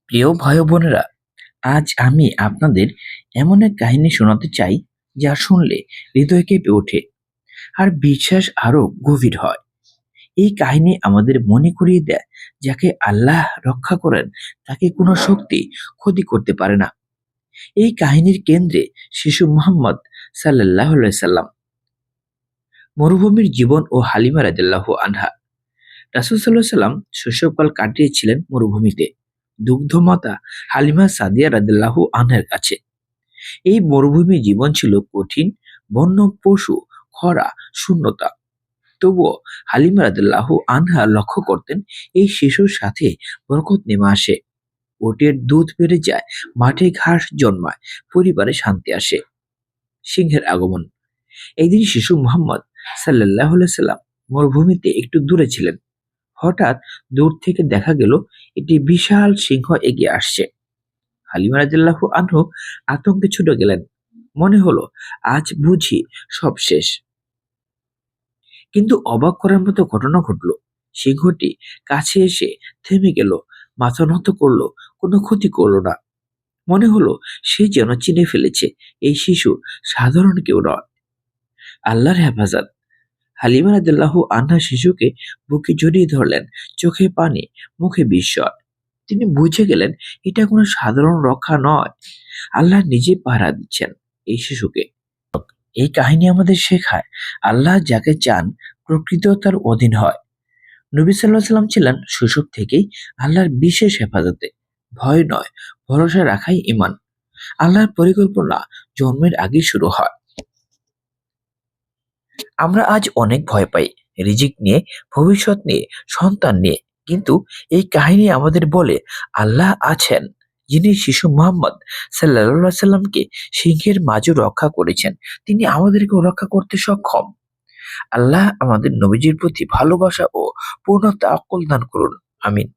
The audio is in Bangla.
প্রিয় ভাই ও বোনেরা, আজ আমি আপনাদের এমন এক কাহিনী শোনাতে চাই যা শুনলে হৃদয় কেঁপে ওঠে আর বিশ্বাস আরো গভীর হয়। এই কাহিনী আমাদের মনে করিয়ে দেয়, যাকে আল্লাহ রক্ষা করেন তাকে কোনো শক্তি ক্ষতি করতে পারে না। এই কাহিনীর কেন্দ্রে শিশু মুহাম্মদ সাল্লাল্লাহু আলাইহি সাল্লাম, মরুভূমির জীবন ও হালিমা রাদিয়াল্লাহু আনহা। রাসূল সাল্লাল্লাহু আলাইহি সাল্লাম শৈশবকাল কাটিয়েছিলেন মরুভূমিতে, দুগ্ধমাতা হালিমা সাদিয়া রাদিয়াল্লাহু আনহার কাছে। এই মরুভূমি জীবন ছিল কঠিন, বন্য পশু, খরা, শূন্যতা। তবুও হালিমা রাদিয়াল্লাহু আনহা লক্ষ্য করতেন, এই শিশুর সাথে বরকত নেমে আসে। ওটের দুধ বেড়ে যায়, মাঠে ঘাস জন্মায়, পরিবারে শান্তি আসে। সিংহের আগমন। একদিন শিশু মুহাম্মদ সাল্লাল্লাহু আলাইহি সাল্লাম মরুভূমিতে একটু দূরে ছিলেন। হঠাৎ দূর থেকে দেখা গেল একটি বিশাল সিংহ এগিয়ে আসছে। হালিমা রাদিয়াল্লাহু আনহু আতঙ্কে ছুটে গেলেন। মনে হলো আজ বুঝি সব শেষ। কিন্তু অবাক করার মতো ঘটনা ঘটল। সিংহটি কাছে এসে থেমে গেল, মাথা নত করলো, কোনো ক্ষতি করলো না। মনে হলো সে যেন চিনে ফেলেছে এই শিশু সাধারণ কেউ নয়, আল্লাহর হেফাজত। হালিমা রাদিয়াল্লাহু আনহা শিশুকে বুকে জড়িয়ে ধরলেন, চোখে পানি, মুখে বিস্ময়। তিনি বুঝে গেলেন এটা কোনো সাধারণ রক্ষা নয়, আল্লাহ নিজে পাহারা দিচ্ছেন এই শিশুকে। এই কাহিনী আমাদের শেখায়, আল্লাহ যাকে চান প্রকৃতিও তার অধীন হয়। নবী সাল্লাল্লাহু আলাইহি সাল্লাম ছিলেন শৈশব থেকেই আল্লাহর বিশেষ হেফাজতে। ভয় নয়, ভরসা রাখাই ঈমান। আল্লাহর পরিকল্পনা জন্মের আগেই শুরু হয়। আমরা আজ অনেক ভয় পাই, রিজিক নিয়ে, ভবিষ্যৎ নিয়ে, সন্তান নিয়ে। কিন্তু এই কাহিনী আমাদের বলে আল্লাহ আছেন, যিনি শিশু মুহাম্মদ সাল্লাল্লাহু আলাইহি সাল্লামকে সিংহের মাঝে রক্ষা করেছেন। তিনি আমাদেরকেও রক্ষা করতে সক্ষম। আল্লাহ আমাদের নবীজির প্রতি ভালোবাসা ও পূর্ণ তাওয়াক্কুল দান করুন। আমিন।